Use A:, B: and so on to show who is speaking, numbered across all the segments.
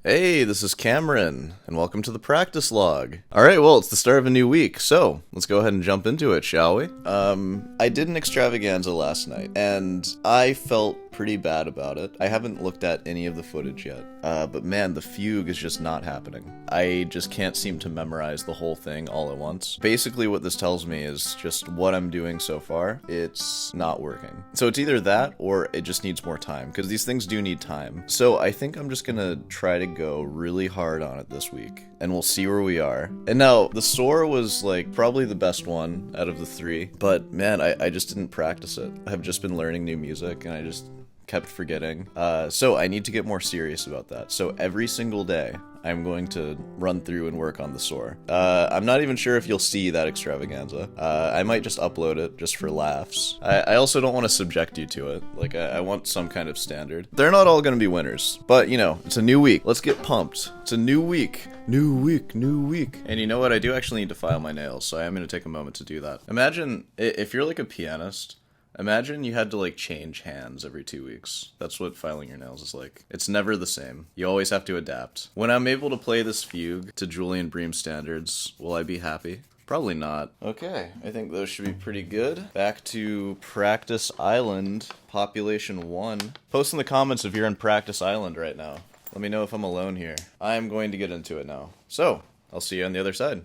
A: Hey, this is Cameron, and welcome to the practice log. Alright, well, it's the start of a new week, so let's go ahead and jump into it, shall we? I did an extravaganza last night, and I felt pretty bad about it. I haven't looked at any of the footage yet, but man, the fugue is just not happening. I just can't seem to memorize the whole thing all at once. Basically, what this tells me is just what I'm doing so far, it's not working. So it's either that, or it just needs more time, because these things do need time. So I think I'm just gonna try to go really hard on it this week, and we'll see where we are. And now, the soar was, like, probably the best one out of the three, but man, I just didn't practice it. I've just been learning new music, and I just kept forgetting. So I need to get more serious about that. So every single day, I'm going to run through and work on the soar. I'm not even sure if you'll see that extravaganza. I might just upload it just for laughs. I also don't want to subject you to it. Like, I want some kind of standard. They're not all going to be winners, but you know, it's a new week. Let's get pumped. It's a new week. New week, new week. And you know what? I do actually need to file my nails, so I am going to take a moment to do that. Imagine, if you're like a pianist, imagine you had to, like, change hands every 2 weeks. That's what filing your nails is like. It's never the same. You always have to adapt. When I'm able to play this fugue to Julian Bream standards, will I be happy? Probably not. Okay, I think those should be pretty good. Back to Practice Island, Population 1. Post in the comments if you're in Practice Island right now. Let me know if I'm alone here. I'm going to get into it now. So, I'll see you on the other side.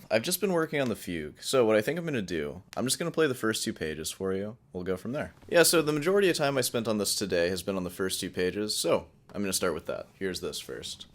A: I've just been working on the fugue, so what I think I'm going to do, I'm just going to play the first 2 pages for you. We'll go from there. Yeah, so the majority of time I spent on this today has been on the first 2 pages, so I'm going to start with that. Here's this first.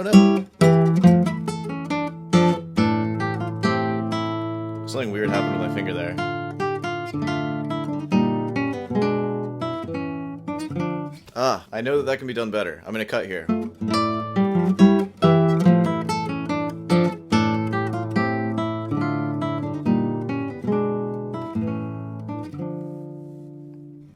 A: Oh no! Something weird happened with my finger there. Ah, I know that can be done better. I'm gonna cut here.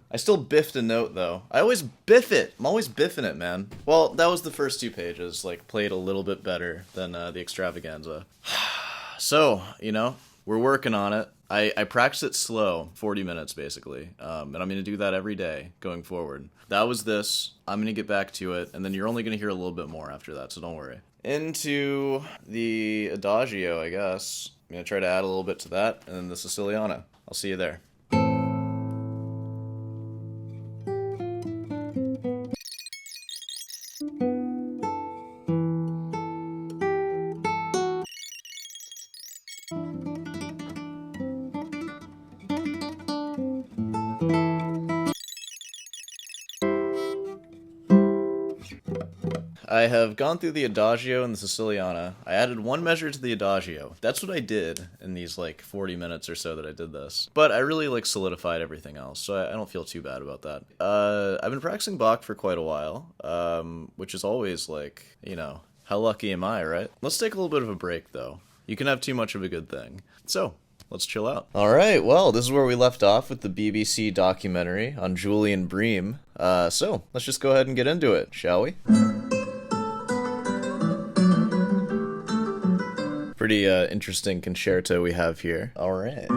A: I still biffed a note, though. I always biff it. I'm always biffing it, man. Well, that was the first 2 pages, like, played a little bit better than the extravaganza. So, you know, we're working on it. I practice it slow, 40 minutes, basically. And I'm going to do that every day going forward. That was this. I'm going to get back to it, and then you're only going to hear a little bit more after that, so don't worry. Into the Adagio, I guess. I'm going to try to add a little bit to that, and then the Siciliana. I'll see you there. I have gone through the Adagio and the Siciliana. I added 1 measure to the Adagio. That's what I did in these, like, 40 minutes or so that I did this. But I really, like, solidified everything else, so I don't feel too bad about that. I've been practicing Bach for quite a while, which is always, like, you know, how lucky am I, right? Let's take a little bit of a break, though. You can have too much of a good thing. So, let's chill out. Alright, well, this is where we left off with the BBC documentary on Julian Bream. So, let's just go ahead and get into it, shall we? Pretty interesting concerto we have here. Alright.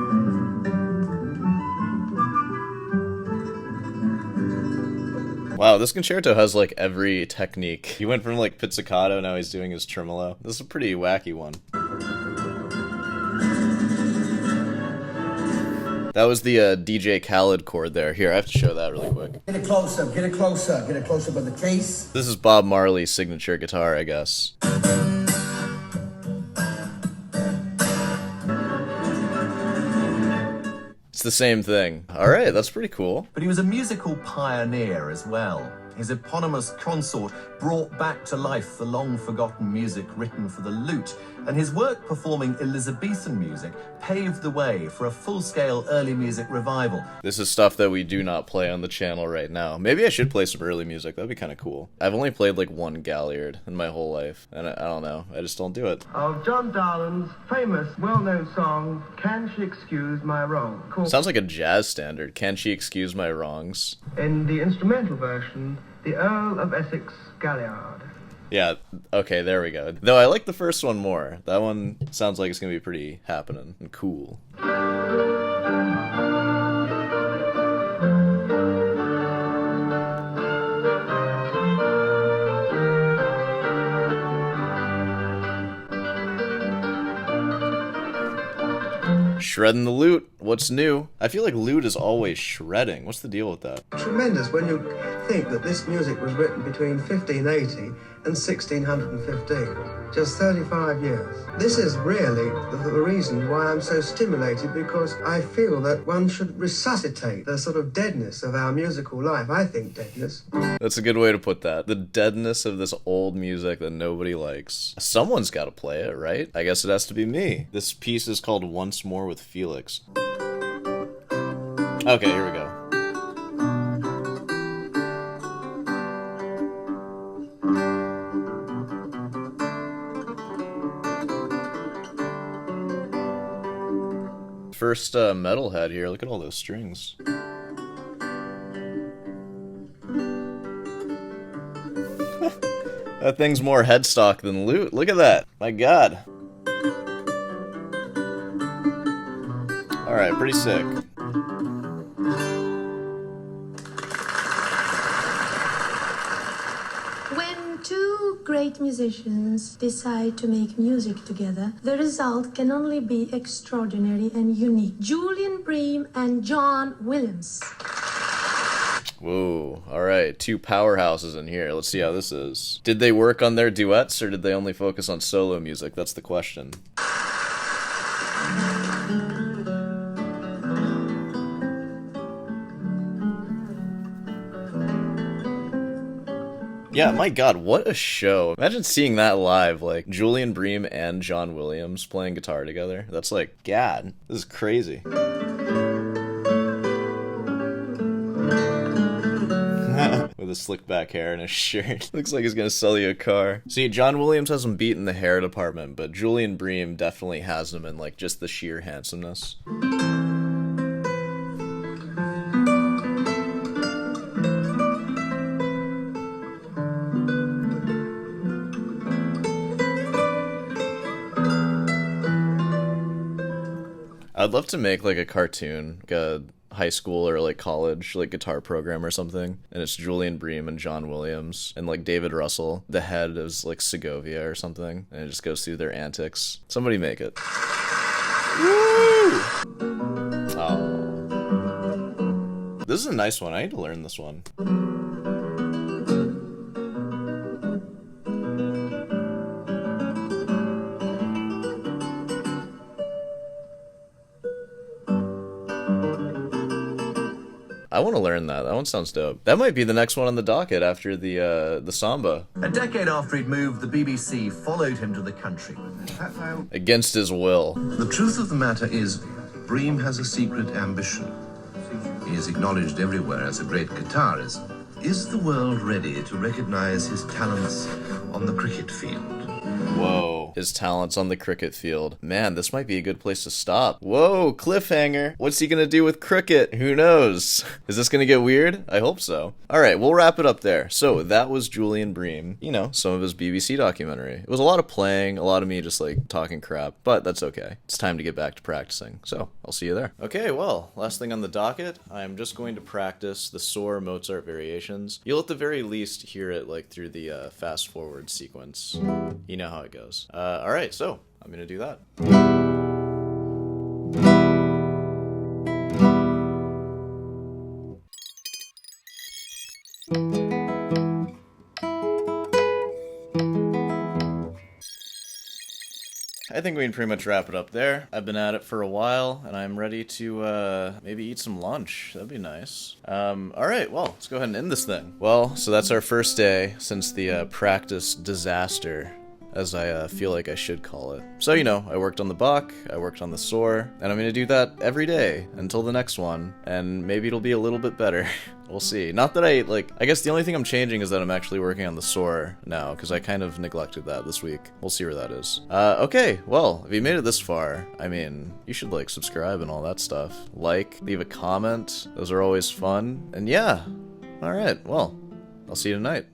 A: Wow, this concerto has, like, every technique. He went from, like, pizzicato, now he's doing his tremolo. This is a pretty wacky one. That was the DJ Khaled chord there. Here, I have to show that really quick.
B: Get it close-up, get it close-up, get it close-up of the case.
A: This is Bob Marley's signature guitar, I guess. It's the same thing. Alright, that's pretty cool.
C: But he was a musical pioneer as well. His eponymous consort brought back to life the long-forgotten music written for the lute, and his work performing Elizabethan music paved the way for a full-scale early music revival.
A: This is stuff that we do not play on the channel right now. Maybe I should play some early music. That'd be kind of cool. I've only played like 1 Galliard in my whole life, and I don't know. I just don't do it.
D: Of John Darland's famous, well-known song, Can She Excuse My Wrong?
A: Sounds like a jazz standard. Can She Excuse My Wrongs?
D: In the instrumental version, the Earl of Essex Galliard.
A: Yeah, okay, there we go. Though I like the first one more. That one sounds like it's gonna be pretty happening and cool. Shredding the lute. What's new? I feel like lute is always shredding. What's the deal with that?
B: Tremendous when you think that this music was written between 1580 and 1615. Just 35 years. This is really the reason why I'm so stimulated, because I feel that one should resuscitate the sort of deadness of our musical life. I think deadness.
A: That's a good way to put that. The deadness of this old music that nobody likes. Someone's got to play it, right? I guess it has to be me. This piece is called Once More with Felix. Okay, here we go. First metalhead here. Look at all those strings. That thing's more headstock than lute. Look at that. My god. Alright, pretty sick.
E: When two great musicians decide to make music together, the result can only be extraordinary and unique. Julian Bream and John Williams.
A: Whoa, alright, 2 powerhouses in here. Let's see how this is. Did they work on their duets, or did they only focus on solo music? That's the question. Yeah, my god, what a show. Imagine seeing that live, like Julian Bream and John Williams playing guitar together. That's like, God, this is crazy. With his slick back hair and his shirt. Looks like he's gonna sell you a car. See, John Williams has him beat in the hair department, but Julian Bream definitely has him in like just the sheer handsomeness. I'd love to make like a cartoon, like a high school or like college like guitar program or something, and it's Julian Bream and John Williams and like David Russell. The head is like Segovia or something, and it just goes through their antics. Somebody make it. Woo! Oh, this is a nice one. I need to learn this one. I want to learn that. That one sounds dope. That might be the next one on the docket after the samba.
C: A decade after he'd moved, the BBC followed him to the country.
A: Against his will.
F: The truth of the matter is, Bream has a secret ambition. He is acknowledged everywhere as a great guitarist. Is the world ready to recognize his talents on the cricket field?
A: Whoa. His talents on the cricket field. Man, this might be a good place to stop. Whoa, cliffhanger. What's he gonna do with cricket? Who knows? Is this gonna get weird? I hope so. Alright, we'll wrap it up there. So, that was Julian Bream. You know, some of his BBC documentary. It was a lot of playing, a lot of me just like talking crap, but that's okay. It's time to get back to practicing. So, I'll see you there. Okay, well, last thing on the docket, I'm just going to practice the Soar Mozart variations. You'll at the very least hear it like through the fast forward sequence. You know how it goes. Alright, so I'm gonna do that. I think we can pretty much wrap it up there. I've been at it for a while, and I'm ready to maybe eat some lunch. That'd be nice. Alright, well, let's go ahead and end this thing. Well, so that's our first day since the practice disaster, as I feel like I should call it. So, you know, I worked on the Bach, I worked on the Soar, and I'm gonna do that every day until the next one, and maybe it'll be a little bit better. We'll see. Not that I guess the only thing I'm changing is that I'm actually working on the Soar now, because I kind of neglected that this week. We'll see where that is. Okay, well, if you made it this far, I mean, you should, like, subscribe and all that stuff. Like, leave a comment, those are always fun, and yeah. Alright, well, I'll see you tonight.